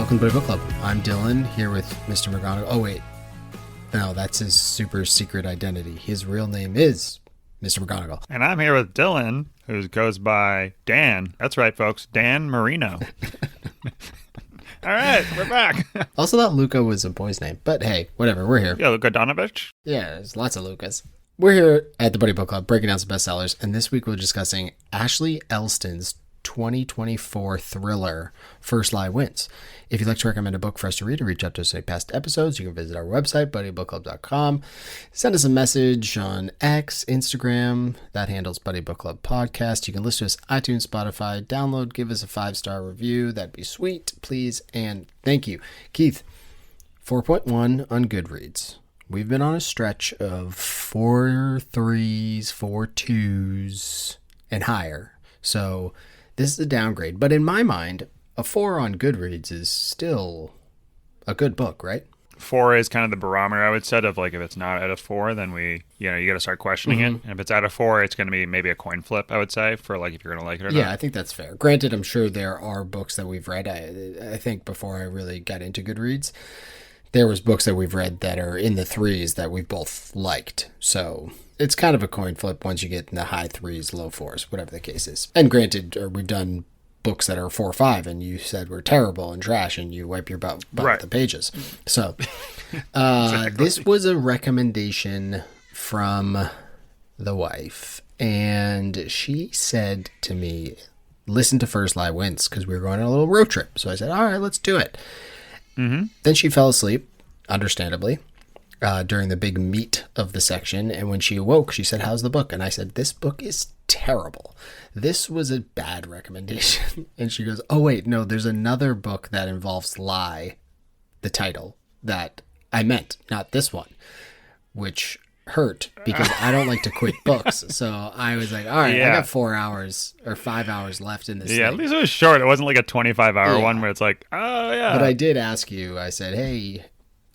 welcome to the book club. I'm Dylan, here with Mr. McGonagall. Oh, wait. No, that's his super secret identity. His real name is Mr. McGonagall. And I'm here with Dylan, who goes by Dan. That's right, folks. Dan Marino. All right, we're back. Also thought Luca was a boy's name, but hey, whatever, we're here. Yeah, Luka Donovich. Yeah, there's lots of Lucas. We're here at the Buddy Book Club, breaking down some bestsellers, and this week we're discussing Ashley Elston's 2024 thriller, First Lie Wins. If you'd like to recommend a book for us to read or reach out to us in past episodes, you can visit our website, buddybookclub.com. Send us a message on X, Instagram. That handles Buddy Book Club Podcast. You can listen to us iTunes, Spotify. Download, give us a 5-star review. That'd be sweet, please, and thank you. Keith, 4.1 on Goodreads. We've been on a stretch of 4 3s, 4 2s, and higher. So this is a downgrade. But in my mind, a 4 on Goodreads is still a good book, right? 4 is kind of the barometer, I would say, of like if it's not at a 4, then you got to start questioning it. And if it's at a 4, it's going to be maybe a coin flip, I would say, for like if you're going to like it or not. Yeah, I think that's fair. Granted, I'm sure there are books that we've read. I think before I really got into Goodreads, there was books that we've read that are in the 3s that we've both liked. So it's kind of a coin flip once you get in the high 3s, low 4s, whatever the case is. And granted, we've done books that are 4 or 5 and you said were terrible and trash and you wipe your butt with the pages. So exactly. This was a recommendation from the wife, and she said to me, listen to First Lie Wins, because we were going on a little road trip. So I said, all right, let's do it. Then she fell asleep, understandably, during the big meat of the section. And when she awoke, she said, how's the book? And I said, this book is terrible. This was a bad recommendation. And she goes, oh, wait, no, there's another book that involves lie, the title, that I meant, not this one, which hurt because I don't like to quit books. So I was like, all right, I got 4 hours or 5 hours left in this thing. At least it was short. It wasn't like a 25-hour one where it's like, oh, yeah. But I did ask you, I said, hey,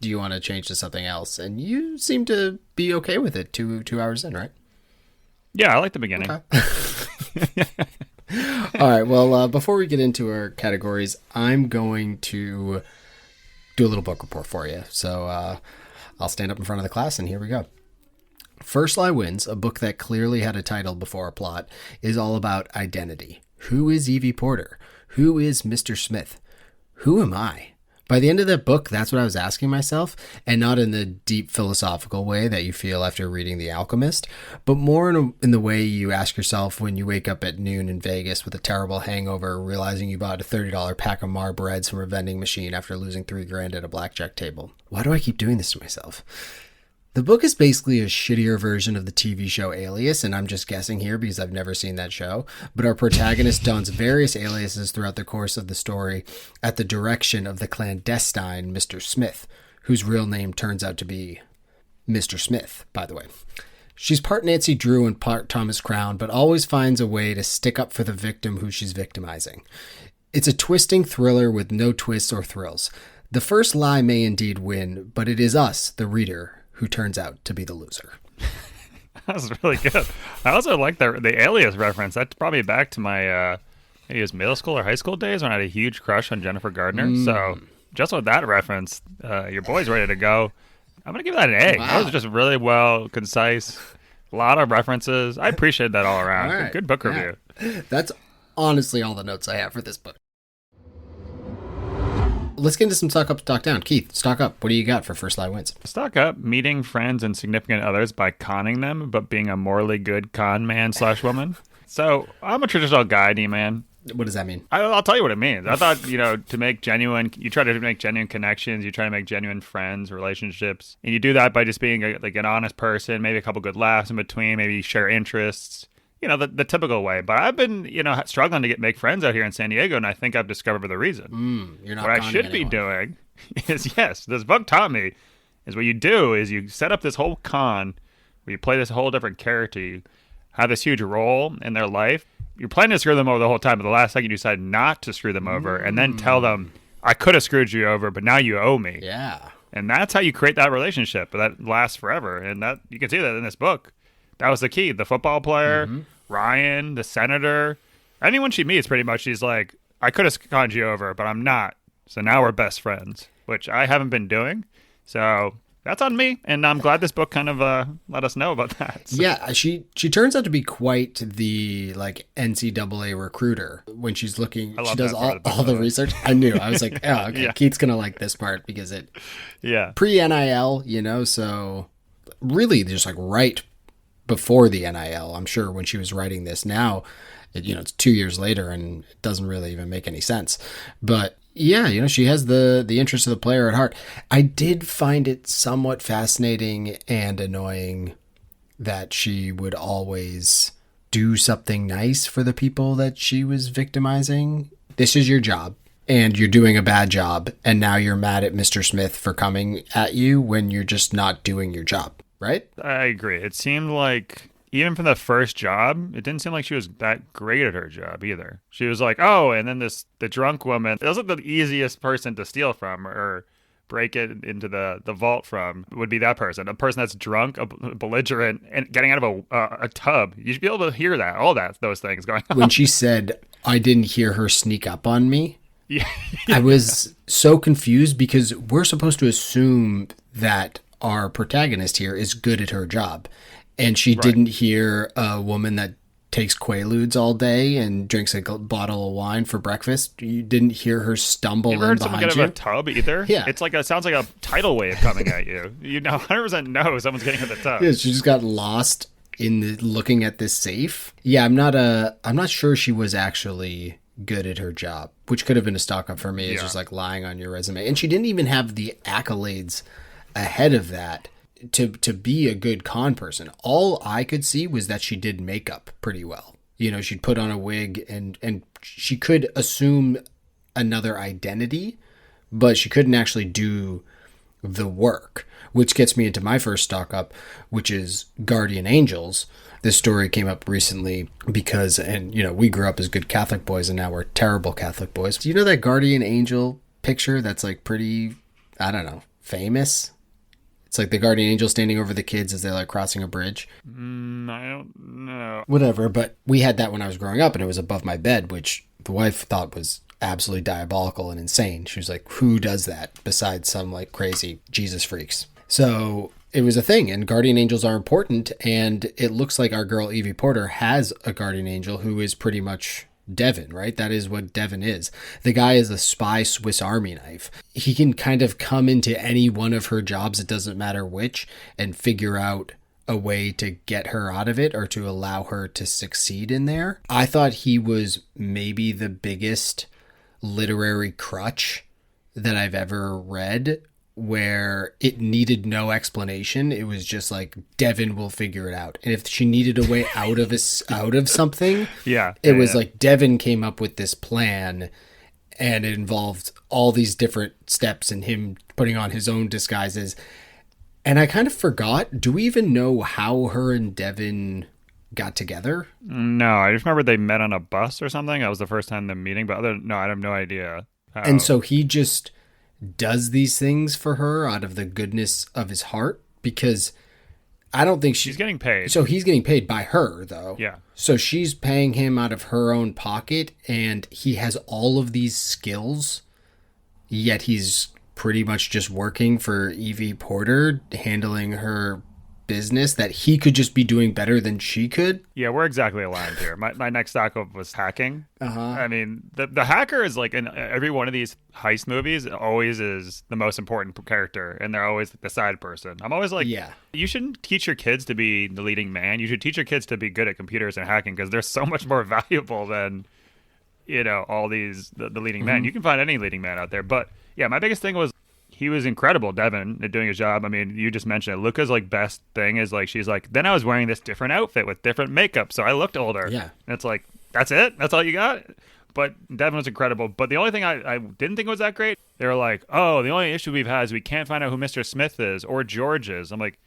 do you want to change to something else? And you seem to be okay with it 2 hours in, right? Yeah, I like the beginning. Okay. All right, well, before we get into our categories, I'm going to do a little book report for you. So I'll stand up in front of the class, and here we go. First Lie Wins, a book that clearly had a title before a plot, is all about identity. Who is Evie Porter? Who is Mr. Smith? Who am I? By the end of that book, that's what I was asking myself, and not in the deep philosophical way that you feel after reading The Alchemist, but more in the way you ask yourself when you wake up at noon in Vegas with a terrible hangover, realizing you bought a $30 pack of Marbreds from a vending machine after losing $3,000 at a blackjack table. Why do I keep doing this to myself? The book is basically a shittier version of the TV show Alias, and I'm just guessing here because I've never seen that show, but our protagonist dons various aliases throughout the course of the story at the direction of the clandestine Mr. Smith, whose real name turns out to be Mr. Smith, by the way. She's part Nancy Drew and part Thomas Crown, but always finds a way to stick up for the victim who she's victimizing. It's a twisting thriller with no twists or thrills. The first lie may indeed win, but it is us, the reader, who turns out to be the loser. That was really good. I also like the Alias reference. That's probably back to my maybe it was middle school or high school days when I had a huge crush on Jennifer Gardner. So just with that reference, your boy's ready to go. I'm going to give that an A. Wow. That was just really well, concise, a lot of references. I appreciate that all around. All right. Good book review. That's honestly all the notes I have for this book. Let's get into some stock up, stock down. Keith, stock up. What do you got for First Lie Wins? Stock up, meeting friends and significant others by conning them, but being a morally good con man / woman. So I'm a traditional guy, D-man. What does that mean? I'll tell you what it means. I thought, you try to make genuine connections, you try to make genuine friends, relationships, and you do that by just being an honest person, maybe a couple good laughs in between, maybe share interests. The typical way. But I've been, struggling to make friends out here in San Diego, and I think I've discovered the reason. You're not what I should be doing is, this book taught me, is what you do is you set up this whole con where you play this whole different character. You have this huge role in their life. You're planning to screw them over the whole time, but the last second you decide not to screw them over, and then tell them, I could have screwed you over, but now you owe me. Yeah. And that's how you create that relationship, but that lasts forever. And that you can see that in this book. That was the key. The football player, Ryan, the senator, anyone she meets, pretty much, she's like, I could have conned you over, but I'm not. So now we're best friends, which I haven't been doing. So that's on me. And I'm glad this book kind of let us know about that. So. Yeah, she turns out to be quite the like NCAA recruiter when she's looking. She does all the research. I knew. I was like, oh, okay, yeah. Keith's gonna like this part because it pre-NIL, so really just like right before the NIL. I'm sure when she was writing this now, it's 2 years later and it doesn't really even make any sense. But yeah, she has the interest of the player at heart. I did find it somewhat fascinating and annoying that she would always do something nice for the people that she was victimizing. This is your job, and you're doing a bad job, and now you're mad at Mr. Smith for coming at you when you're just not doing your job, right? I agree. It seemed like even from the first job, it didn't seem like she was that great at her job either. She was like, oh, and then the drunk woman, it wasn't the easiest person to steal from or break it into the vault from would be that person. A person that's drunk, belligerent, and getting out of a tub. You should be able to hear that, those things going on. When she said, I didn't hear her sneak up on me, I was so confused because we're supposed to assume that our protagonist here is good at her job. And she didn't hear a woman that takes Quaaludes all day and drinks a bottle of wine for breakfast. You didn't hear her stumble in behind you. Someone get out of a tub either? Yeah. It sounds like a tidal wave coming at you. You 100% know someone's getting out of the tub. Yeah, she just got lost in looking at this safe. Yeah, I'm not sure she was actually good at her job, which could have been a stock up for me. It's just like lying on your resume. And she didn't even have the accolades ahead of that to be a good con person. All I could see was that she did makeup pretty well. She'd put on a wig and she could assume another identity, but she couldn't actually do the work, which gets me into my first stock up, which is Guardian Angels. This story came up recently because, we grew up as good Catholic boys and now we're terrible Catholic boys. Do you know that Guardian Angel picture that's like pretty, I don't know, famous? It's like the guardian angel standing over the kids as they're like crossing a bridge. I don't know. Whatever, but we had that when I was growing up and it was above my bed, which the wife thought was absolutely diabolical and insane. She was like, who does that besides some like crazy Jesus freaks? So it was a thing, and guardian angels are important, and it looks like our girl Evie Porter has a guardian angel who is pretty much Devin, right? That is what Devin is. The guy is a spy Swiss Army knife. He can kind of come into any one of her jobs, it doesn't matter which, and figure out a way to get her out of it or to allow her to succeed in there. I thought he was maybe the biggest literary crutch that I've ever read, where it needed no explanation. It was just like, Devin will figure it out. And if she needed a way out of something, it was like Devin came up with this plan, and it involved all these different steps and him putting on his own disguises. And I kind of forgot, do we even know how her and Devin got together? No, I just remember they met on a bus or something. That was the first time them meeting, but I have no idea how. And so he just does these things for her out of the goodness of his heart, because I don't think she's getting paid. So he's getting paid by her, though. Yeah. So she's paying him out of her own pocket, and he has all of these skills, yet he's pretty much just working for Evie Porter, handling her business that he could just be doing better than she could. Yeah, we're exactly aligned here. My next stock up was hacking. I mean, the hacker is like in every one of these heist movies always is the most important character, and they're always the side person. I'm always like, you shouldn't teach your kids to be the leading man. You should teach your kids to be good at computers and hacking, because they're so much more valuable than all these the leading men. You can find any leading man out there, but yeah, my biggest thing was he was incredible, Devin, at doing his job. I mean, you just mentioned it. Luca's like best thing is like, she's like, then I was wearing this different outfit with different makeup, so I looked older. Yeah. And it's like, that's it? That's all you got? But Devin was incredible. But the only thing I didn't think was that great, they were like, oh, the only issue we've had is we can't find out who Mr. Smith is or George is. I'm like,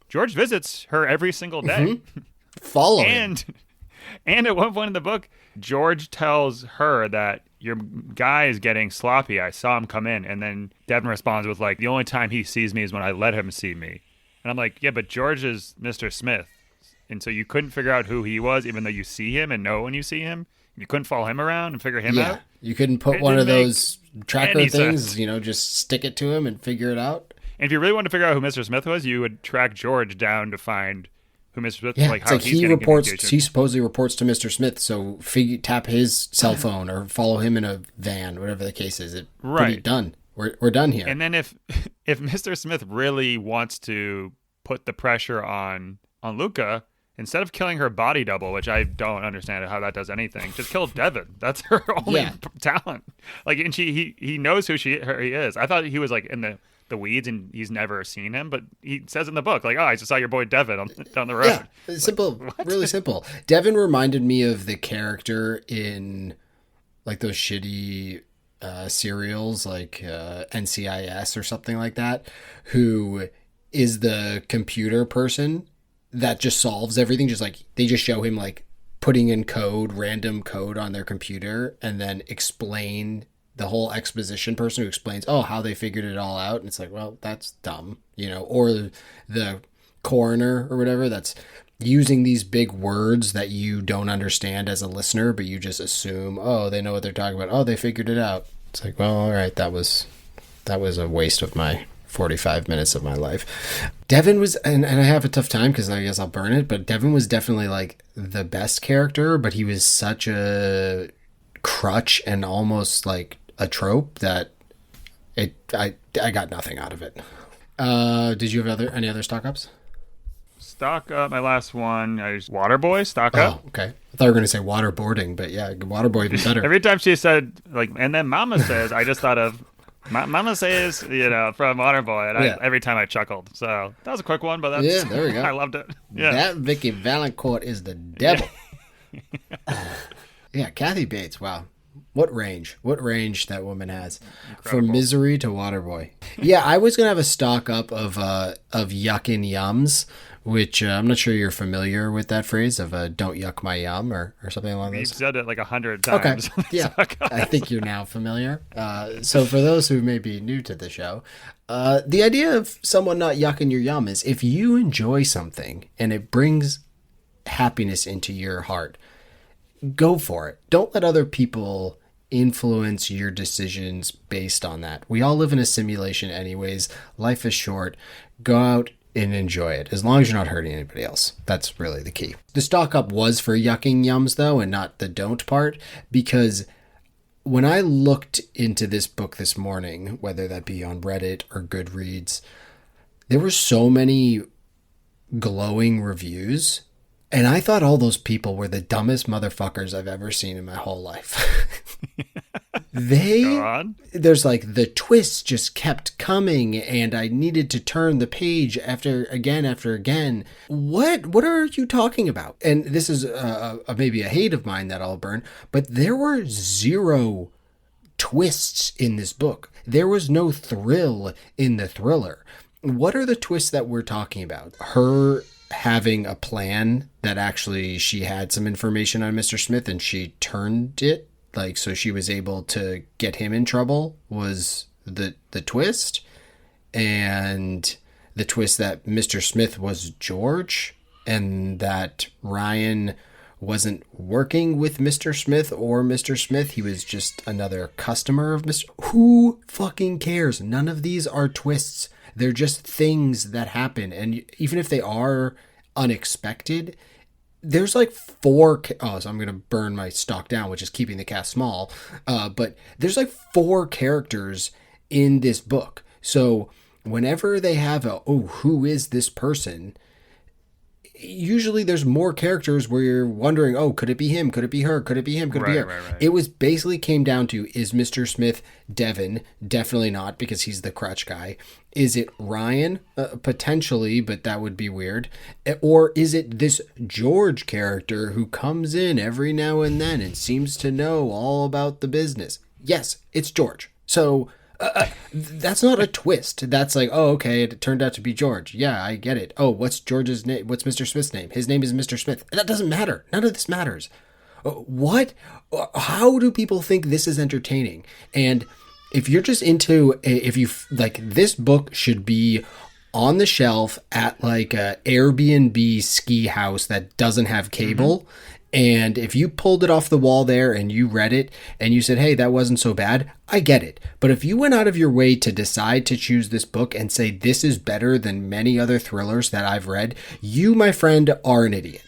George visits her every single day. Follow him. And at one point in the book, George tells her that your guy is getting sloppy. I saw him come in. And then Devin responds with like, the only time he sees me is when I let him see me. And I'm like, yeah, but George is Mr. Smith. And so you couldn't figure out who he was, even though you see him and know when you see him. You couldn't follow him around and figure him out. You couldn't put It one of didn't make those tracker any things, sense. you know, just stick it to him and figure it out. And if you really wanted to figure out who Mr. Smith was, you would track George down to find who Mr. Smith, Yeah, like it's how like he's he getting reports. communication. He supposedly reports to Mr. Smith, so tap his cell phone or follow him in a van, whatever the case is. Pretty Right. done. We're done here. And then if Mr. Smith really wants to put the pressure on Luca, instead of killing her body double, which I don't understand how that does anything, just kill Devin. That's her only talent. Like, and he knows who he is. I thought he was like in the weeds and he's never seen him, but he says in the book, like, oh, I just saw your boy Devin down the road. Yeah, it's simple, really simple. Devin reminded me of the character in like those shitty serials like NCIS or something like that, who is the computer person that just solves everything. Just like they just show him like putting in random code on their computer and then explain the whole exposition person who explains, how they figured it all out. And it's like, well, that's dumb, or the coroner or whatever that's using these big words that you don't understand as a listener, but you just assume, they know what they're talking about. They figured it out. It's like, well, all right, that was a waste of my 45 minutes of my life. Devin was, and I have a tough time because I guess I'll burn it, but Devin was definitely like the best character, but he was such a crutch and almost like a trope that I got nothing out of it. Did you have any other stock ups? Stock up, my last one is Waterboy, stock up. Oh, okay. I thought you were going to say waterboarding, but yeah, Waterboy even better. Every time she said, like, and then Mama says, I just thought of Mama says, from Waterboy, and every time I chuckled. So that was a quick one, but that's, there we go. I loved it. Yeah. That Vicky Valancourt is the devil. Yeah, Kathy Bates, wow. What range that woman has. Incredible. From Misery to Waterboy. Yeah, I was going to have a stock up of yuck and yums, which I'm not sure you're familiar with that phrase of don't yuck my yum or something along those. You've said it like 100 times. Okay, yeah, I think you're now familiar. So for those who may be new to the show, the idea of someone not yucking your yum is if you enjoy something and it brings happiness into your heart, go for it. Don't let other people influence your decisions based on that. We all live in a simulation anyways. Life is short. Go out and enjoy it, as long as you're not hurting anybody else. That's really the key. The stock up was for yucking yums, though, and not the don't part, because when I looked into this book this morning, whether that be on Reddit or Goodreads, there were so many glowing reviews. And I thought all those people were the dumbest motherfuckers I've ever seen in my whole life. There's like the twists just kept coming and I needed to turn the page after again. What are you talking about? And this is maybe a hate of mine that I'll burn, but there were zero twists in this book. There was no thrill in the thriller. What are the twists that we're talking about? Her having a plan that actually she had some information on Mr. Smith and she turned it, like, so she was able to get him in trouble was the twist. And the twist that Mr. Smith was George and that Ryan wasn't working with Mr. Smith or Mr. Smith. He was just another customer of Mr. Who fucking cares? None of these are twists. They're just things that happen. And even if they are unexpected, there's like so I'm going to burn my stock down, which is keeping the cast small. But there's like 4 characters in this book. So whenever they have who is this person? Usually there's more characters where you're wondering, could it be him? Could it be her? Could it be him? Could it be her? Right. It was basically came down to, is Mr. Smith Devin? Definitely not, because he's the crutch guy. Is it Ryan? Potentially, but that would be weird. Or is it this George character who comes in every now and then and seems to know all about the business? Yes, it's George. So that's not a twist. That's like, okay, it turned out to be George. Yeah, I get it. What's George's name? What's Mr. Smith's name? His name is Mr. Smith. That doesn't matter. None of this matters. What? How do people think this is entertaining? And if you're just into, if you like, this book should be on the shelf at like a Airbnb ski house that doesn't have cable. And if you pulled it off the wall there and you read it and you said, hey, that wasn't so bad, I get it. But if you went out of your way to decide to choose this book and say this is better than many other thrillers that I've read, you, my friend, are an idiot.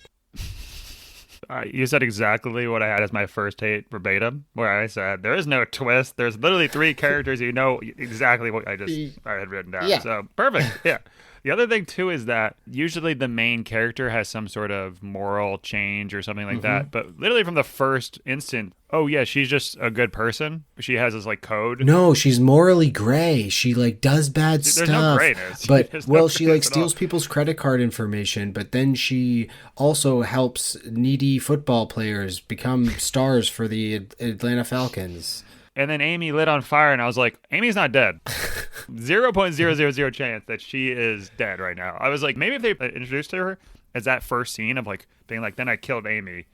You said exactly what I had as my first hate verbatim, where I said, there is no twist. There's literally 3 characters. You know exactly what I had written down. Yeah. So perfect. Yeah. The other thing, too, is that usually the main character has some sort of moral change or something like that. But literally from the first instant, oh, yeah, she's just a good person. She has this, like, code. No, she's morally gray. She, like, does bad stuff. There's no grayness. But, well, she, like, steals people's credit card information, but then she also helps needy football players become stars for the Atlanta Falcons. And then Amy lit on fire, and I was like, Amy's not dead. 0.000 chance that she is dead right now. I was like, maybe if they introduced her as that first scene of like being like, then I killed Amy,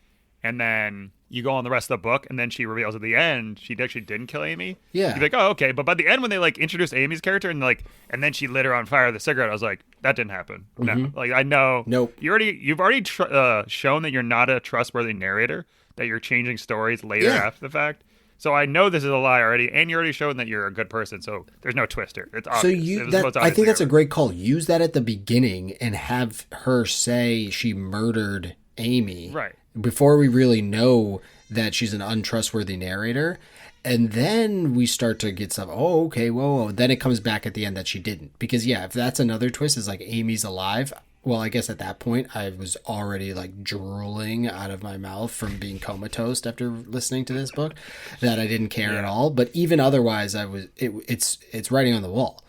and then you go on the rest of the book, and then she reveals at the end she actually didn't kill Amy. Yeah. You'd be like, oh, okay. But by the end, when they like introduced Amy's character and then she lit her on fire with a cigarette, I was like, that didn't happen. No, like I know. Nope. You've already shown that you're not a trustworthy narrator, that you're changing stories later after the fact. So I know this is a lie already, and you already shown that you're a good person. So there's no twister. It's obvious. I think that's a great call. Use that at the beginning and have her say she murdered Amy, right, before we really know that she's an untrustworthy narrator. And then we start to get some, oh, okay, whoa. Then it comes back at the end that she didn't. Because, yeah, if that's another twist, is like Amy's alive. Well, I guess at that point, I was already like drooling out of my mouth from being comatose after listening to this book, that I didn't care at all. But even otherwise, it's writing on the wall.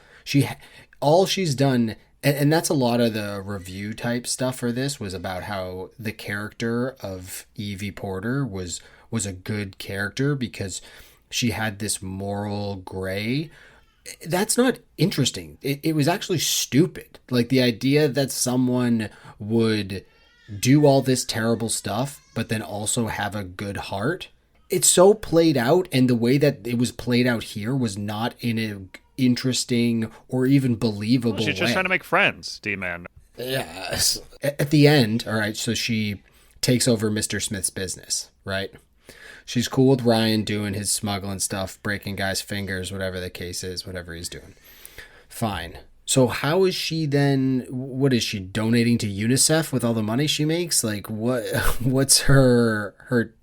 All she's done, and that's a lot of the review type stuff for this, was about how the character of Evie Porter was a good character because she had this moral gray. That's not interesting. It was actually stupid. Like the idea that someone would do all this terrible stuff, but then also have a good heart. It's so played out, and the way that it was played out here was not in an interesting or even believable way. She's just trying to make friends, D-Man. Yes. At the end, all right, so she takes over Mr. Smith's business, right? She's cool with Ryan doing his smuggling stuff, breaking guys' fingers, whatever the case is, whatever he's doing. Fine. So how is she then, what is she, donating to UNICEF with all the money she makes? Like, what's her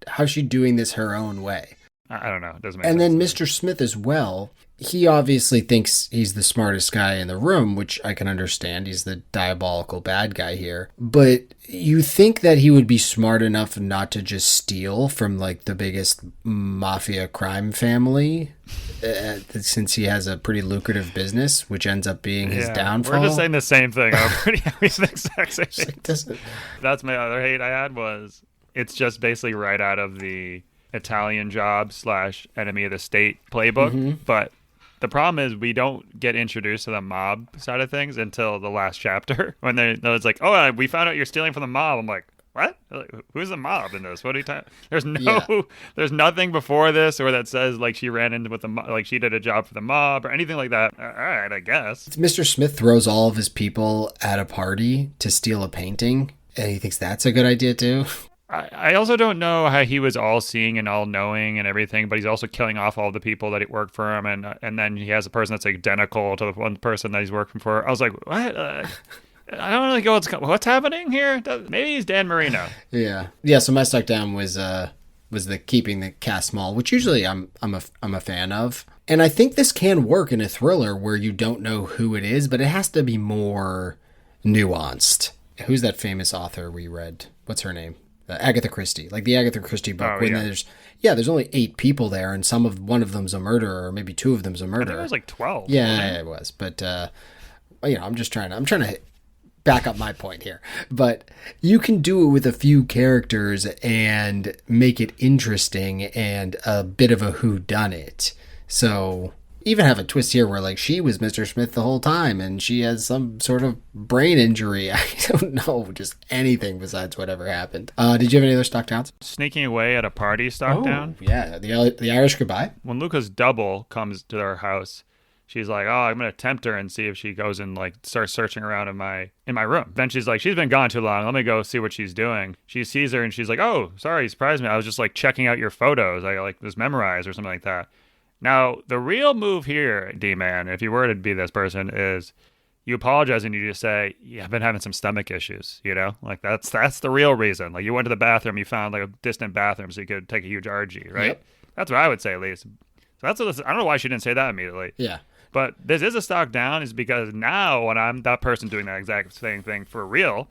how's she doing this her own way? I don't know. It doesn't make sense. And then Mr. Smith as well, he obviously thinks he's the smartest guy in the room, which I can understand. He's the diabolical bad guy here. But you think that he would be smart enough not to just steal from like the biggest mafia crime family, since he has a pretty lucrative business, which ends up being his downfall. We're just saying the same thing. I'm pretty happy with the exact same thing. That's my other hate I had, was it's just basically right out of the Italian Job / Enemy of the State playbook. But the problem is we don't get introduced to the mob side of things until the last chapter, when it's like, oh, we found out you're stealing from the mob. I'm like, what? Like, who's the mob in this? What are you talking? There's nothing before this or that says like she ran into with the like she did a job for the mob or anything like that. All right, I guess. Mr. Smith throws all of his people at a party to steal a painting, and he thinks that's a good idea too. I also don't know how he was all-seeing and all-knowing and everything, but he's also killing off all the people that work for him, and then he has a person that's identical to the one person that he's working for. I was like, what? I don't really go, what's happening here? Maybe he's Dan Marino. Yeah. So my stuck down was the keeping the cast small, which usually I'm a fan of. And I think this can work in a thriller where you don't know who it is, but it has to be more nuanced. Who's that famous author we read? What's her name? Agatha Christie, like the Agatha Christie book. There's only 8 people there, and one of them's a murderer, or maybe 2 of them's a murderer. I think it was like 12. Yeah, it was. But I'm trying to back up my point here. But you can do it with a few characters and make it interesting and a bit of a whodunit. So even have a twist here where like she was Mr. Smith the whole time and she has some sort of brain injury. I don't know, just anything besides whatever happened. Did you have any other stock downs? Sneaking away at a party stock down? Yeah, the Irish goodbye. When Luca's double comes to their house, she's like, oh, I'm gonna tempt her and see if she goes and like starts searching around in my room. Then she's like, she's been gone too long. Let me go see what she's doing. She sees her and she's like, oh, sorry, you surprised me. I was just like checking out your photos. I like was memorized or something like that. Now the real move here, D-Man, if you were to be this person, is you apologize and you just say, yeah, I've been having some stomach issues, you know? Like that's the real reason. Like you went to the bathroom, you found like a distant bathroom so you could take a huge RG, right? Yep. That's what I would say at least. So that's what I don't know why she didn't say that immediately. Yeah. But this is a stock down is because now when I'm that person doing that exact same thing for real,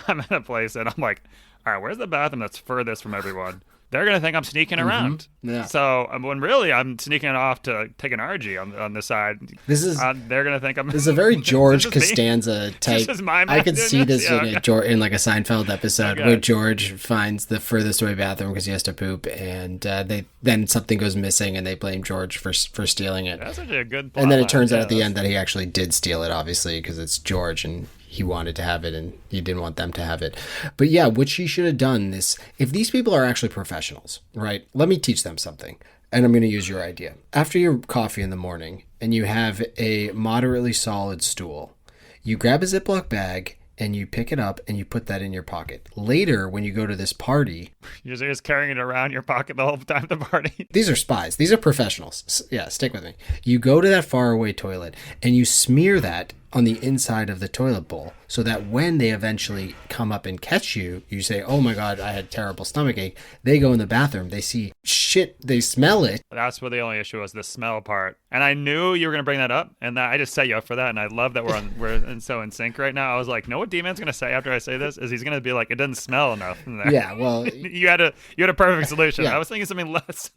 I'm at a place and I'm like, all right, where's the bathroom that's furthest from everyone? They're going to think I'm sneaking around. Yeah. So when really I'm sneaking off to take an RG on this side, they're going to think I'm... This is a very George Costanza type. This is my I could see this yeah, in like a Seinfeld episode where George finds the furthest away bathroom because he has to poop, and then something goes missing and they blame George for stealing it. That's actually a good plot And then it turns line. out at the end that he actually did steal it, obviously, because it's George and he wanted to have it and he didn't want them to have it. But yeah, what she should have done is, if these people are actually professionals, right? Let me teach them something. And I'm going to use your idea. After your coffee in the morning and you have a moderately solid stool, you grab a Ziploc bag and you pick it up and you put that in your pocket. Later, when you go to this party... You're just carrying it around your pocket the whole time at the party. These are spies. These are professionals. Yeah, stick with me. You go to that faraway toilet and you smear that on the inside of the toilet bowl so that when they eventually come up and catch you, you say, oh my God, I had terrible stomachache. They go in the bathroom. They see shit. They smell it. That's where the only issue was, the smell part. And I knew you were going to bring that up. And I just set you up for that. And I love that we're so in sync right now. I was like, know what D-Man's going to say after I say this? Is he's going to be like, it doesn't smell enough in there. Yeah, well... you had a perfect solution. Yeah. I was thinking something less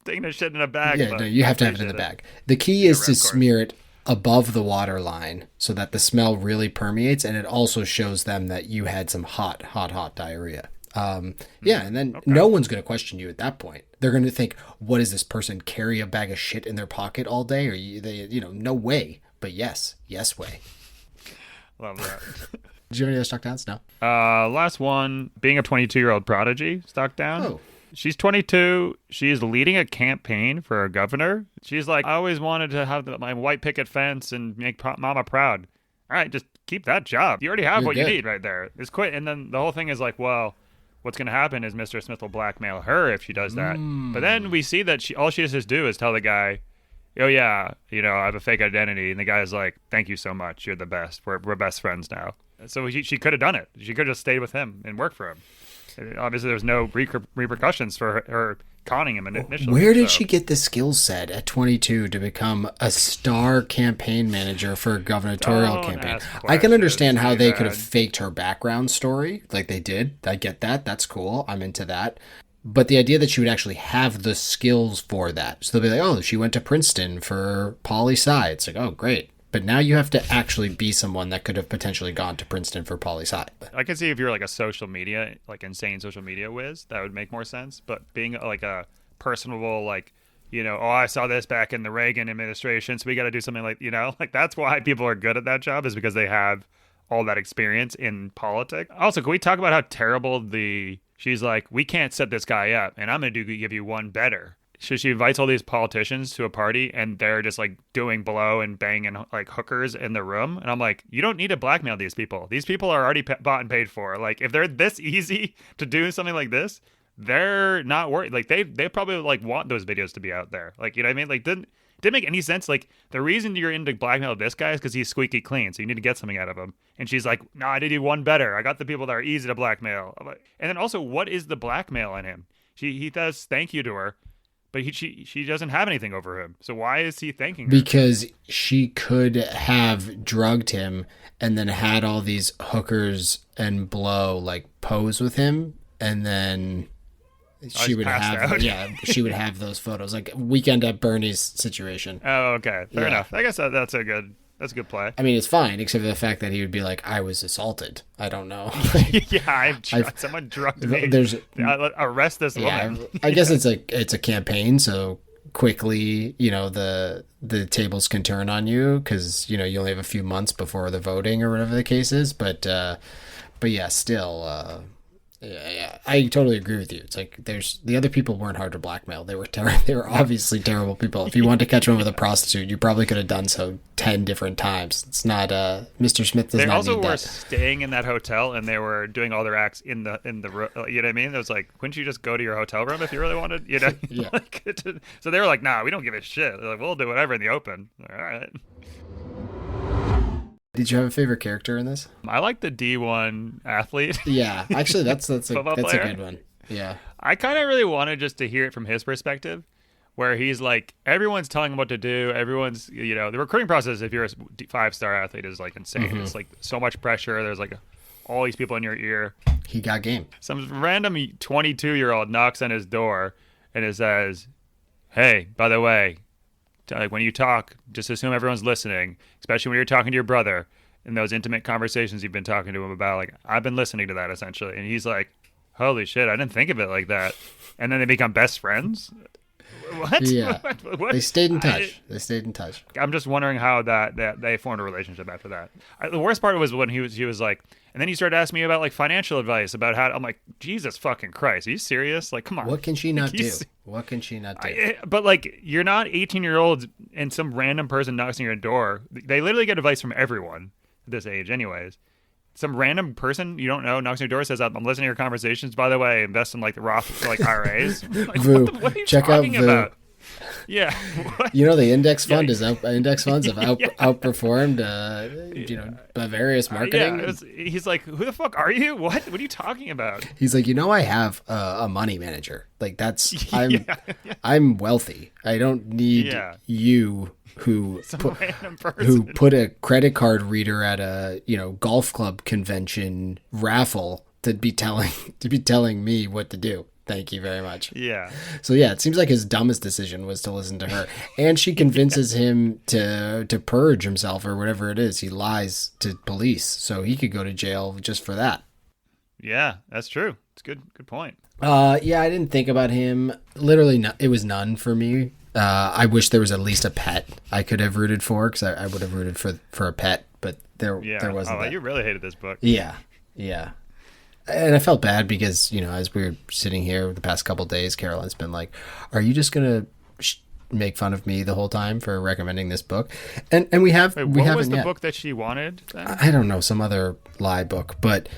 taking a shit in a bag. Yeah, no, you have to have it in the bag. The key is to smear it above the water line so that the smell really permeates, and it also shows them that you had some hot diarrhea. Yeah, and then no one's going to question you at that point. They're going to think, what does this person carry a bag of shit in their pocket all day? Or no way. But yes way. Love that. Did you have any other stock downs? No. Last one, being a 22-year-old prodigy, stock down. Oh. She's 22. She's leading a campaign for a governor. She's like, I always wanted to have my white picket fence and make mama proud. All right, just keep that job. You already have what you need right there. Just quit. And then the whole thing is like, well, what's going to happen is Mr. Smith will blackmail her if she does that. But then we see that all she has to do is tell the guy, oh, yeah, I have a fake identity. And the guy's like, thank you so much. You're the best. We're best friends now. So she could have done it. She could have just stayed with him and worked for him. Obviously, there's no repercussions for her conning him initially. Where did she get the skill set at 22 to become a star campaign manager for a gubernatorial campaign? I can understand how they could have faked her background story like they did. I get that. That's cool. I'm into that. But the idea that she would actually have the skills for that. So they'll be like, oh, she went to Princeton for poli-sci. It's like, oh, great. But now you have to actually be someone that could have potentially gone to Princeton for poli-sci. I can see if you're like a social media, like insane social media whiz, that would make more sense. But being like a personable, like, I saw this back in the Reagan administration, so we got to do something like, like that's why people are good at that job, is because they have all that experience in politics. Also, can we talk about how terrible she's like, we can't set this guy up, and I'm going to give you one better. So she invites all these politicians to a party, and they're just like doing blow and banging like hookers in the room. And I'm like, you don't need to blackmail these people. These people are already bought and paid for. Like, if they're this easy to do something like this, they're not worried. Like, they probably like want those videos to be out there. Like, you know what I mean? Like, didn't make any sense. Like, the reason you're into blackmail this guy is because he's squeaky clean, so you need to get something out of him. And she's like, no, I did you one better. I got the people that are easy to blackmail. And then also, what is the blackmail in him? He does thank you to her. But she doesn't have anything over him. So why is he thanking her? Because she could have drugged him and then had all these hookers and blow like pose with him, and then she would have those photos, like Weekend at Bernie's situation. Oh, okay, fair enough. I guess that's a good play. I mean, it's fine, except for the fact that he would be like, I was assaulted. I don't know. Yeah, someone drugged me. Arrest this woman. I guess it's a campaign, so quickly, the tables can turn on you because, you only have a few months before the voting or whatever the case is. But yeah, still, Yeah, I totally agree with you. It's like the other people weren't hard to blackmail. They were they were obviously terrible people. If you wanted to catch one with a prostitute, you probably could have done so 10 different times. It's not Mr. Smith does They not also need were that. staying in that hotel, and they were doing all their acts in the you know what I mean? It was like, couldn't you just go to your hotel room if you really wanted? You know, Yeah. So they were like, nah, we don't give a shit. They're like, we'll do whatever in the open. All right. Did you have a favorite character in this? I like the D1 athlete. Yeah, actually, that's a Football that's player? a good one. Yeah, I kind of really wanted just to hear it from his perspective, where he's like, everyone's telling him what to do. Everyone's, you know, the recruiting process, if you're a 5-star athlete, is like insane. It's like so much pressure. There's like all these people in your ear. he got game. Some random 22-year-old knocks on his door and it says, hey, by the way, like when you talk, just assume everyone's listening, especially when you're talking to your brother in those intimate conversations you've been talking to him about. Like, I've been listening to that essentially. And he's like, holy shit, I didn't think of it like that. And then they become best friends. What? Yeah, What? they stayed in touch. They stayed in touch. I'm just wondering how that they formed a relationship after that. The worst part was when he was like, and then he started asking me about like financial advice about how. I'm like, Jesus fucking Christ, are you serious? Like, come on. What can she not do? He's- What can she not do? But like, you're not 18-year-olds and some random person knocks on your door. They literally get advice from everyone at this age, anyways. Some random person you don't know knocks on your door, says, "I'm listening to your conversations. By the way, invest in like the Roth like IRAs." Like, Voo. what are you Check out talking Voo. about? Yeah. What? You know, the index fund Yeah. index funds have outperformed, Bavarius marketing. Yeah, he's like, who the fuck are you? What are you talking about? He's like, I have a money manager. Like that's Yeah. I'm wealthy. I don't need Yeah. you who Some random person. who put a credit card reader at a golf club convention raffle to be telling me what to do. Thank you very much. Yeah. So yeah, it seems like his dumbest decision was to listen to her, and she convinces him to purge himself or whatever it is. He lies to police so he could go to jail just for that. Yeah, that's true. It's good point. Yeah, I didn't think about him. Literally, it was none for me. I wish there was at least a pet I could have rooted for, because I would have rooted for a pet, but there wasn't. Oh, that. you really hated this book. Yeah. And I felt bad because, as we were sitting here the past couple of days, Caroline's been like, are you just going to make fun of me the whole time for recommending this book? And we have, Wait, we what haven't was the yet. book that she wanted then? I don't know, some other lie book, but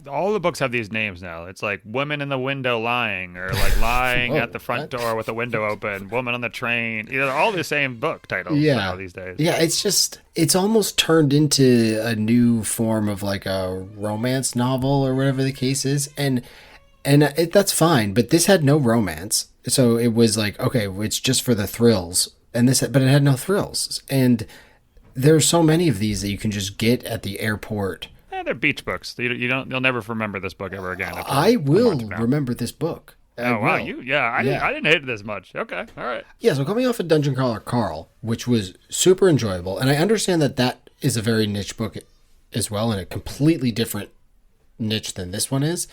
All the books have these names now. It's like Women in the Window Lying, or like Lying Whoa, at the front what? door with the window open, Woman on the Train. They're all the same book titles now these days. Yeah, it's almost turned into a new form of like a romance novel or whatever the case is. And that's fine, but this had no romance. So it was like, okay, it's just for the thrills. But it had no thrills. And there's so many of these that you can just get at the airport. They're beach books. You'll never remember this book ever again. I will watching now. remember this book. I Oh wow, will. I didn't hate it this much. Okay, all right. Yeah, so coming off of Dungeon Crawler Carl, which was super enjoyable, and I understand that is a very niche book as well, and a completely different niche than this one is.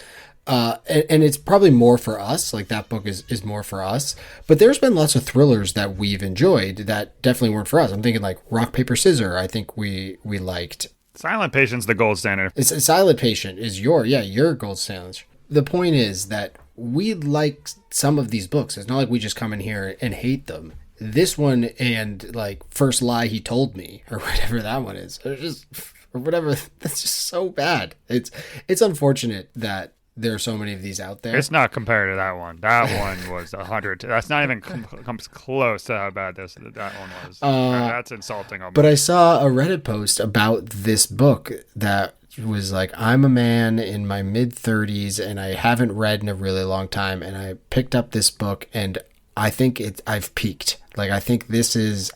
And it's probably more for us, like that book is more for us. But there's been lots of thrillers that we've enjoyed that definitely weren't for us. I'm thinking like Rock, Paper, Scissor, I think we liked. Silent Patient's the gold standard. It's a Silent Patient is your gold standard. The point is that we like some of these books. It's not like we just come in here and hate them. This one and like First Lie He Told Me or whatever that one is, or whatever. That's just so bad. It's unfortunate that there are so many of these out there. It's not compared to that one. That one was 100. That's not even comes close to how bad that one was. That's insulting. Almost. But I saw a Reddit post about this book that was like, I'm a man in my mid-30s and I haven't read in a really long time, and I picked up this book and I think I've peaked. Like, I think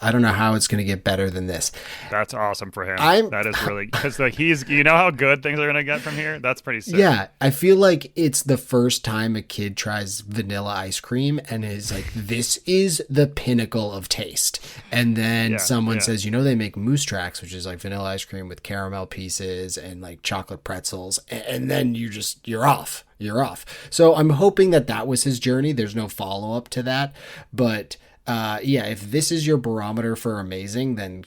I don't know how it's going to get better than this. That's awesome for him. That is really, because like you know how good things are going to get from here? That's pretty sick. Yeah, I feel like it's the first time a kid tries vanilla ice cream and is like, this is the pinnacle of taste. And then someone says, they make Moose Tracks, which is like vanilla ice cream with caramel pieces and like chocolate pretzels. And then you're off. You're off. So I'm hoping that was his journey. There's no follow-up to that. But if this is your barometer for amazing, then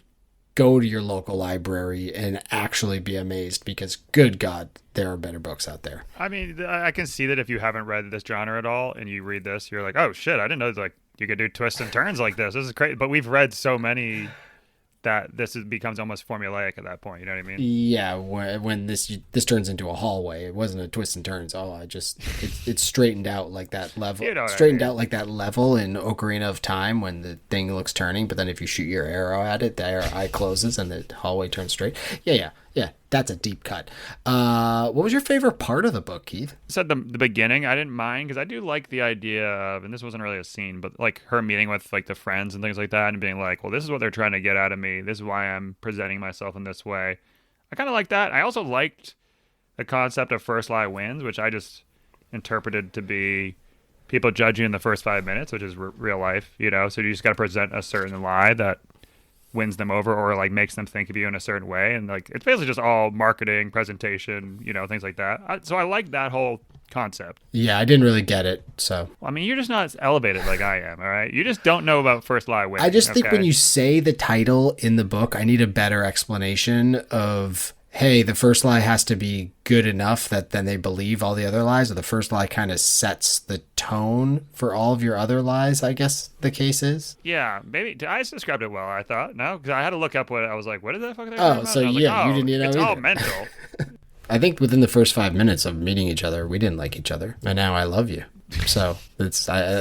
go to your local library and actually be amazed, because good God, there are better books out there. I mean, I can see that if you haven't read this genre at all and you read this, you're like, oh shit, I didn't know like you could do twists and turns like this. This is great. But we've read so many that becomes almost formulaic at that point. You know what I mean? Yeah, when this turns into a hallway, it wasn't a twist and turns. Oh, it's straightened out like that level. You know what I straightened mean. out like that level in Ocarina of Time when the thing looks turning, but then if you shoot your arrow at it, the eye closes and the hallway turns straight. Yeah. That's a deep cut. What was your favorite part of the book, Keith? I said the beginning, I didn't mind because I do like the idea of, and this wasn't really a scene, but like her meeting with like the friends and things like that, and being like, well, this is what they're trying to get out of me. This is why I'm presenting myself in this way. I kind of like that. I also liked the concept of first lie wins, which I just interpreted to be people judge you in the first 5 minutes, which is real life, you know. So you just got to present a certain lie that wins them over or like makes them think of you in a certain way, and like it's basically just all marketing, presentation, you know, things like that. So I like that whole concept. Yeah, I didn't really get it. So I mean, you're just not as elevated like I am. All right, you just don't know about first lie wins. I just think when you say the title in the book, I need a better explanation of, hey, the first lie has to be good enough that then they believe all the other lies, or the first lie kind of sets the tone for all of your other lies, I guess the case is. Yeah, maybe I described it well, I thought. No, because I had to look up what I was like, what is that fucking thing about? So you didn't know it's either. all mental. I think within the first 5 minutes of meeting each other, we didn't like each other, and now I love you. So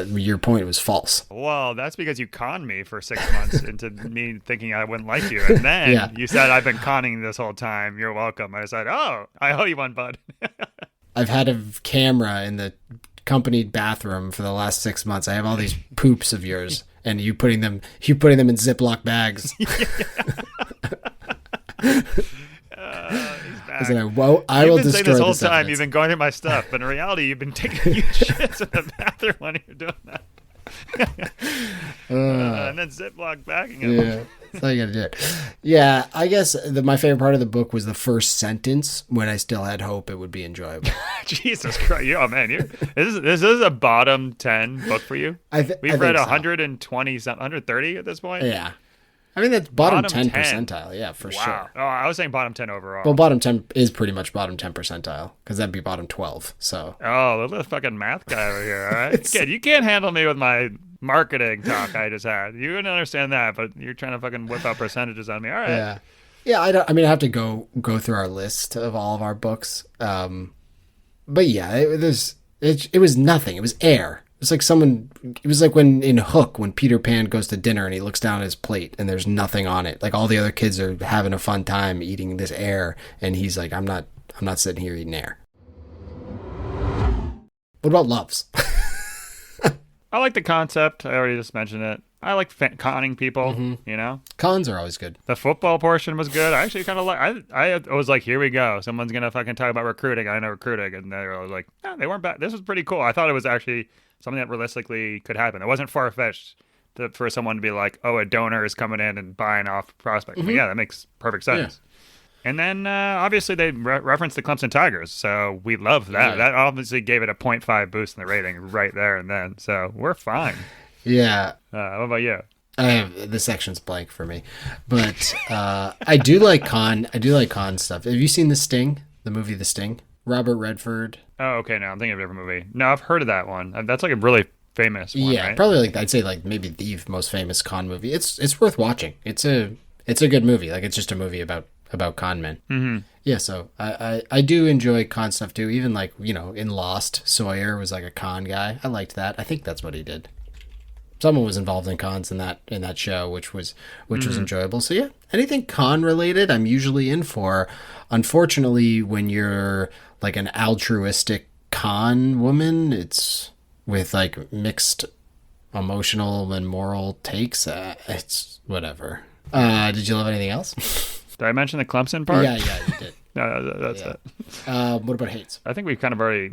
your point was false. Well, that's because you conned me for 6 months into me thinking I wouldn't like you. And then you said, I've been conning this whole time. You're welcome. I said, oh, I owe you one, bud. I've had a camera in the company bathroom for the last 6 months. I have all these poops of yours, and you putting them in Ziploc bags. I said, well, I will destroy this. You've been saying this whole time you've been going through my stuff, but in reality, you've been taking huge shits in the bathroom when you're doing that. And then Ziploc bagging them. Yeah, that's how you gotta do it. Yeah, I guess my favorite part of the book was the first sentence, when I still had hope it would be enjoyable. Jesus Christ. Oh, man. This is a bottom 10 book for you? We've read 120, 130 at this point? Yeah. I mean, that's bottom 10 percentile. Yeah, for sure. Oh, I was saying bottom 10 overall. Well, bottom 10 is pretty much bottom 10 percentile, because that'd be bottom 12. So. Oh, look at the fucking math guy over here. All right. Kid, you can't handle me with my marketing talk I just had. You wouldn't understand that, but you're trying to fucking whip out percentages on me. All right. Yeah. I have to go through our list of all of our books. But yeah, it was nothing. It was air. It was like when in Hook, when Peter Pan goes to dinner and he looks down at his plate and there's nothing on it. Like all the other kids are having a fun time eating this air, and he's like, I'm not sitting here eating air. What about loves? I like the concept. I already just mentioned it. I like conning people, you know? Cons are always good. The football portion was good. I actually kind of like, I was like, here we go. Someone's going to fucking talk about recruiting. I know recruiting. And they were like, no, they weren't bad. This was pretty cool. I thought it was actually something that realistically could happen. It wasn't far-fetched for someone to be like, oh, a donor is coming in and buying off prospects. I mean, yeah, that makes perfect sense. Yeah. And then obviously they referenced the Clemson Tigers, so we love that. Yeah. That obviously gave it a 0.5 boost in the rating right there and then. So we're fine. Yeah. What about you? The section's blank for me, but I do like con stuff. Have you seen The Sting? The movie The Sting? Robert Redford. Oh, okay. No, I'm thinking of a different movie. No, I've heard of that one. That's like a really famous one, yeah, right? Probably I'd say maybe the most famous con movie. It's worth watching. It's a good movie. Like it's just a movie about con men. Mm-hmm. Yeah, so I do enjoy con stuff too. Even like, you know, in Lost, Sawyer was like a con guy. I liked that. I think that's what he did. Someone was involved in cons in that show, which was enjoyable. So yeah, anything con related, I'm usually in for. Unfortunately, when you're like an altruistic con woman, it's with like mixed emotional and moral takes. It's whatever. Did you love anything else? Did I mention the Clemson part? Yeah, you did. No, that's it. What about hates? I think we've kind of already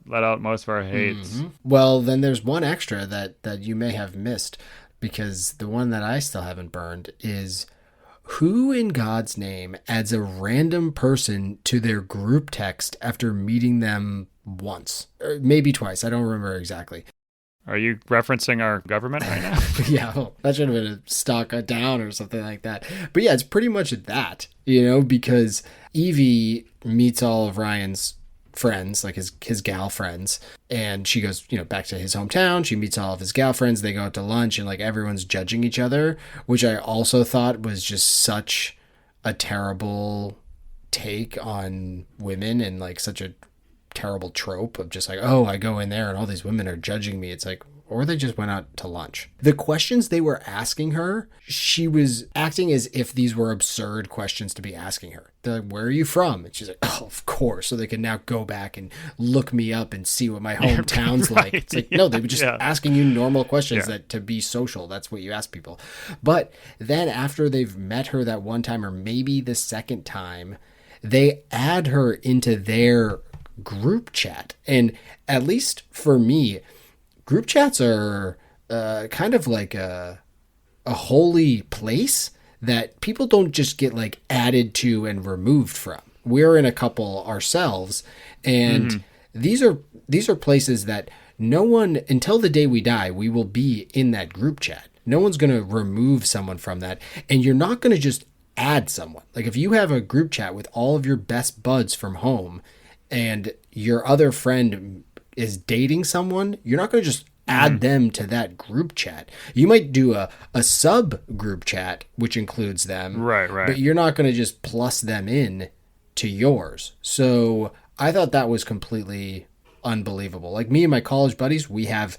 let out most of our hates. Mm-hmm. Well, then there's one extra that you may have missed, because the one that I still haven't burned is, who in God's name adds a random person to their group text after meeting them once? Or maybe twice. I don't remember exactly. Are you referencing our government right now? Yeah, well, that should have been a stock down or something like that. But yeah, it's pretty much that, you know, because Evie meets all of Ryan's friends, like his gal friends, and she goes, you know, back to his hometown. She meets all of his gal friends. They go out to lunch, and like everyone's judging each other, which I also thought was just such a terrible take on women and like such a terrible trope of just like, oh, I go in there and all these women are judging me. It's like, or they just went out to lunch. The questions they were asking her, she was acting as if these were absurd questions to be asking her. They're like, where are you from? And she's like, oh, of course. So they can now go back and look me up and see what my hometown's right. like. It's like, no, they were just asking you normal questions that to be social. That's what you ask people. But then after they've met her that one time, or maybe the second time, they add her into their group chat. And at least for me, group chats are kind of like a holy place that people don't just get like added to and removed from. We're in a couple ourselves, and these are places that no one, until the day we die, we will be in that group chat. No one's going to remove someone from that, and you're not going to just add someone. Like if you have a group chat with all of your best buds from home and your other friend is dating someone, you're not going to just add them to that group chat. You might do a sub group chat, which includes them. Right. But you're not going to just plus them in to yours. So I thought that was completely unbelievable. Like me and my college buddies, we have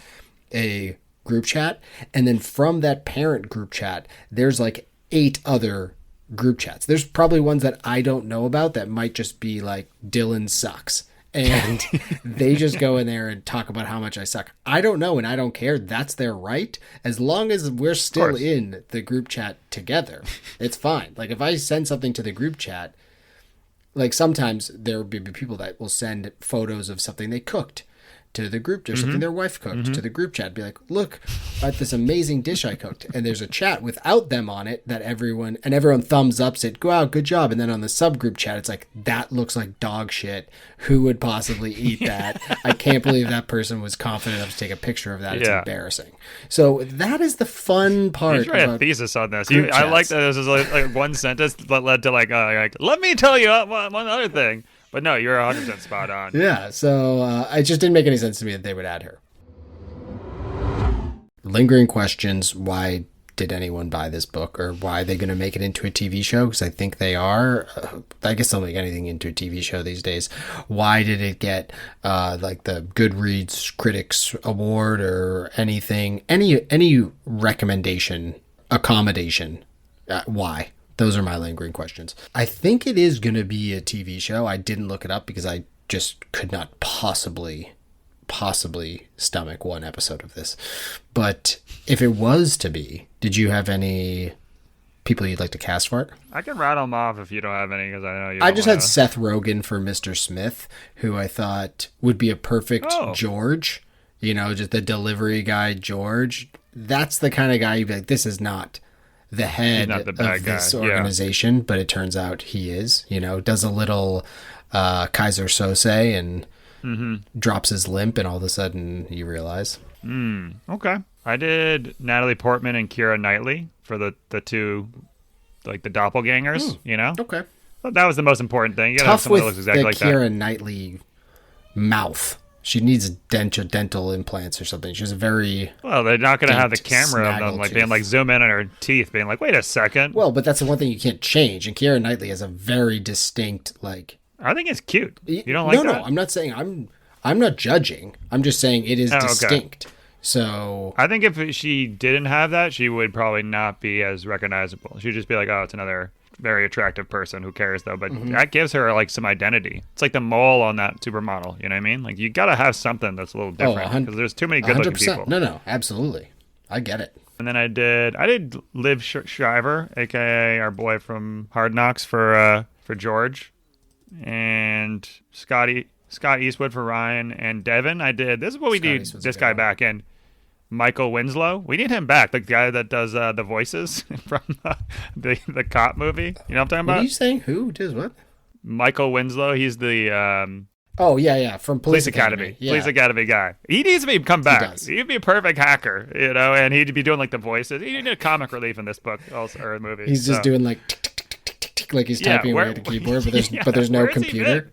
a group chat. And then from that parent group chat, there's like 8 other group chats. There's probably ones that I don't know about that might just be like Dylan sucks. And they just go in there and talk about how much I suck. I don't know, and I don't care. That's their right. As long as we're still in the group chat together, it's fine. Like if I send something to the group chat, like sometimes there will be people that will send photos of something they cooked to the group, or something their wife cooked to the group chat. Be like, look at this amazing dish I cooked. And there's a chat without them on it that everyone thumbs ups it. Go out, good job. And then on the subgroup chat, it's like, that looks like dog shit. Who would possibly eat that? I can't believe that person was confident enough to take a picture of that. It's embarrassing. So that is the fun part. You should write a thesis on this. I like that this is like one sentence, but led to like, let me tell you one other thing. But no, you're 100% spot on. Yeah, so it just didn't make any sense to me that they would add her. Lingering questions, why did anyone buy this book? Or why are they going to make it into a TV show? Because I think they are. I guess they'll make anything into a TV show these days. Why did it get like the Goodreads Critics Award or anything? Any recommendation, accommodation? Why? Those are my lingering questions. I think it is going to be a TV show. I didn't look it up because I just could not possibly stomach one episode of this. But if it was to be, did you have any people you'd like to cast for it? I can rattle them off if you don't have any, because I know you. I just had Seth Rogen for Mr. Smith, who I thought would be a perfect George. You know, just the delivery guy, George. That's the kind of guy you'd be like, this is not the head of this organization, but it turns out he is. You know, does a little Kaiser Sose and drops his limp, and all of a sudden you realize. Okay. I did Natalie Portman and Keira Knightley for the two, like the doppelgangers, you know? Okay. But that was the most important thing. You gotta have Tough someone with that looks exactly the like Keira that. Knightley mouth. She needs dental implants or something. She has a very... Well, they're not going to have the camera of them like being like zoom in on her teeth, being like, wait a second. Well, but that's the one thing you can't change. And Keira Knightley has a very distinct, like... I think it's cute. You don't like that? No, I'm not saying... I'm not judging. I'm just saying it is distinct. Okay. So... I think if she didn't have that, she would probably not be as recognizable. She'd just be like, oh, it's another very attractive person. Who cares, though? But that gives her, like, some identity. It's like the mole on that supermodel. You know what I mean? Like, you got to have something that's a little different. Because there's too many good-looking people. No, absolutely. I get it. And then I did Liv Shriver, a.k.a. our boy from Hard Knocks for George. And Scott Eastwood for Ryan. And Devin, this is what we need this guy back in. Michael Winslow. We need him back. The guy that does the voices from the cop movie. You know what I'm talking about? What are you saying? Who does what? Michael Winslow. He's the Oh yeah, from Police Academy. Yeah. Police Academy guy. He needs to come back. does. He'd be a perfect hacker, and he'd be doing like the voices. He needed comic relief in this book also, or movie. He's just doing like tick, tick, tick, tick, tick, tick, like he's typing away at a keyboard, but there's no computer.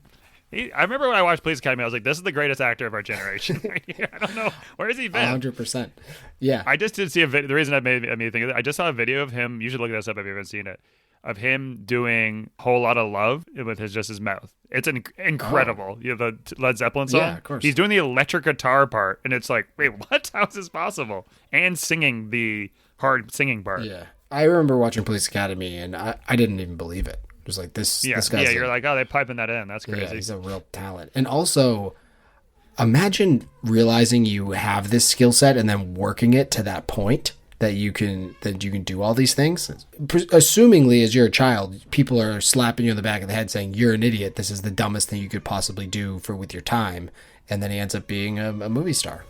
I remember when I watched Police Academy, I was like, "This is the greatest actor of our generation." I don't know where has he been. 100%. Yeah. I just did see a video. The reason I made me think of it, I just saw a video of him. You should look this up if you haven't seen it. Of him doing "Whole Lot of Love" with his mouth. It's incredible. You know, the Led Zeppelin song. Yeah, of course. He's doing the electric guitar part, and it's like, wait, what? How is this possible? And singing the hard singing part. Yeah, I remember watching Police Academy, and I didn't even believe it. It was like this. Yeah, this guy's you're like, oh, they're piping that in. That's crazy. Yeah, he's a real talent. And also, imagine realizing you have this skill set and then working it to that point that you can do all these things. Assumingly, as you're a child, people are slapping you on the back of the head saying you're an idiot. This is the dumbest thing you could possibly do with your time. And then he ends up being a movie star.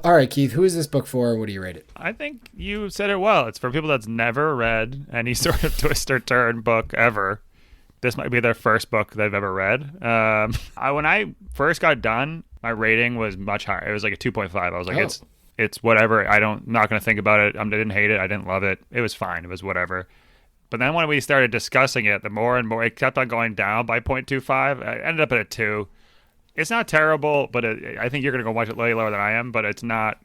All right, Keith, who is this book for? What do you rate it? I think you said it well. It's for people that's never read any sort of twist or turn book ever. This might be their first book they've ever read. When I first got done, my rating was much higher. It was like a 2.5. I was like, it's whatever. I'm not going to think about it. I didn't hate it. I didn't love it. It was fine. It was whatever. But then when we started discussing it, the more and more, it kept on going down by 0.25. I ended up at a 2. It's not terrible, but I think you're going to go watch it way lower than I am, but it's not.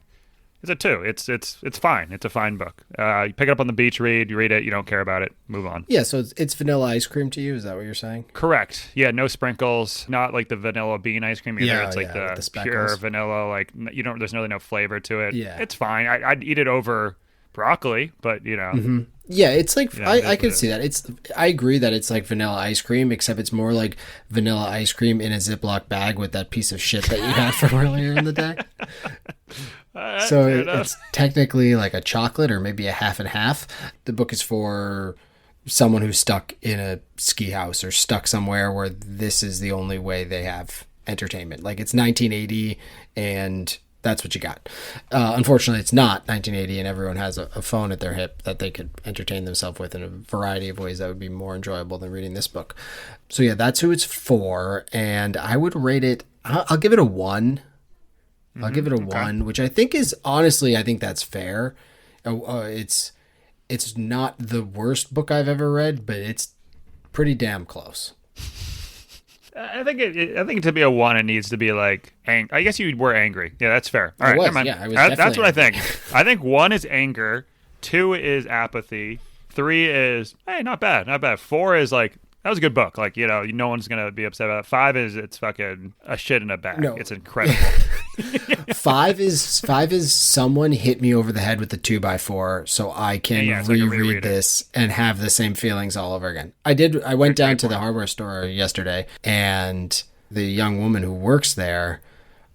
It's a 2. It's fine. It's a fine book. You pick it up on the beach, you read it, you don't care about it, move on. Yeah, so it's vanilla ice cream to you? Is that what you're saying? Correct. Yeah, no sprinkles. Not like the vanilla bean ice cream either. Yeah, it's like the speckles. Pure vanilla. Like there's really no flavor to it. Yeah, it's fine. I'd eat it over broccoli, but Mm-hmm. Yeah, it's like I could see that. I agree that it's like vanilla ice cream, except it's more like vanilla ice cream in a Ziploc bag with that piece of shit that you had from earlier in the day. So it's technically like a chocolate or maybe a half and half. The book is for someone who's stuck in a ski house or stuck somewhere where this is the only way they have entertainment. Like it's 1980 and that's what you got. Unfortunately, it's not 1980 and everyone has a phone at their hip that they could entertain themselves with in a variety of ways that would be more enjoyable than reading this book. So yeah, that's who it's for. And I would rate it, I'll give it a 1. I'll give it a 1, which I think is, honestly, I think that's fair. It's not the worst book I've ever read, but it's pretty damn close. I think to be a 1, it needs to be like, I guess you were angry. Yeah, that's fair. All right, never mind. Yeah, I was that's what I think. I think 1 is anger, 2 is apathy, 3 is, hey, not bad. 4 is like, that was a good book. Like, no one's going to be upset about it. 5 is, it's fucking a shit in a bag. No. It's incredible. 5 is someone hit me over the head with a 2x4 so I can reread this and have the same feelings all over again. I went down to the hardware store yesterday, and the young woman who works there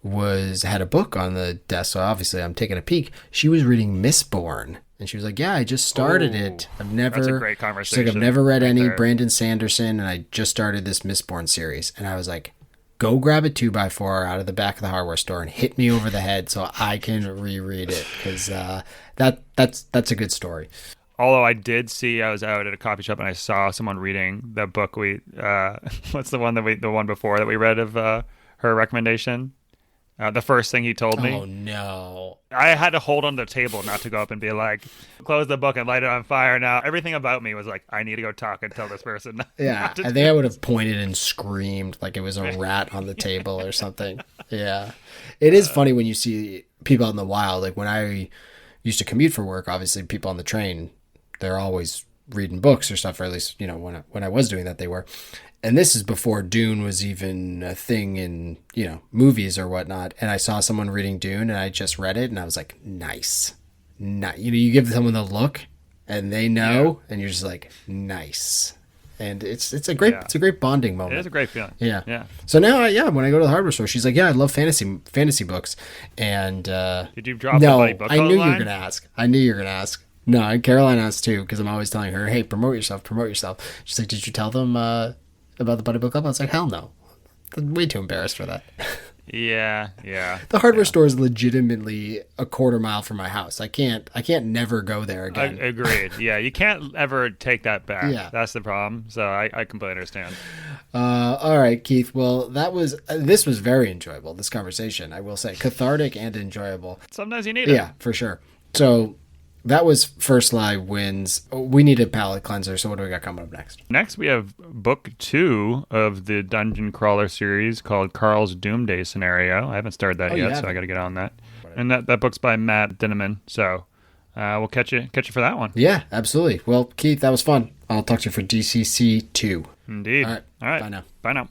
had a book on the desk. So obviously I'm taking a peek. She was reading Mistborn. And she was like, yeah, I just started it. That's a great conversation. She's like, I've never read any Brandon Sanderson, and I just started this Mistborn series. And I was like, go grab a 2x4 out of the back of the hardware store and hit me over the head so I can reread it, because that's a good story. Although I was out at a coffee shop and I saw someone reading the book what's the one before that we read of her recommendation? The first thing he told me. Oh, no. I had to hold on to the table not to go up and be like, close the book and light it on fire now. Everything about me was like, I need to go talk and tell this person. Yeah, I think I would have pointed and screamed like it was a rat on the table or something. Yeah. It is funny when you see people out in the wild. Like when I used to commute for work, obviously people on the train, they're always reading books or stuff, or at least, when I was doing that, they were. And this is before Dune was even a thing in, movies or whatnot. And I saw someone reading Dune and I just read it and I was like, nice. You give someone the look and they know, and you're just like, nice. And it's a great bonding moment. It is a great feeling. Yeah. So now, when I go to the hardware store, she's like, yeah, I love fantasy books. And did you drop the buddy book? I knew you were going to ask. No, and Caroline asked too, because I'm always telling her, hey, promote yourself. She's like, did you tell them about the Buddy Book Club? I was like, hell no. I'm way too embarrassed for that. Yeah, yeah. The hardware store is legitimately a quarter mile from my house. I can't never go there again. Agreed. Yeah, you can't ever take that back. Yeah. That's the problem. So I completely understand. All right, Keith. Well, this was very enjoyable, this conversation, I will say. Cathartic and enjoyable. Sometimes you need it. Yeah, for sure. So that was First Lie wins. We need a palate cleanser, so what do we got coming up next? Next, we have book 2 of the Dungeon Crawler series called Carl's Doomsday Scenario. I haven't started that yet, so I got to get on that. And that book's by Matt Dinniman. So we'll catch you for that one. Yeah, absolutely. Well, Keith, that was fun. I'll talk to you for DCC 2. Indeed. All right. All right. Bye now. Bye now.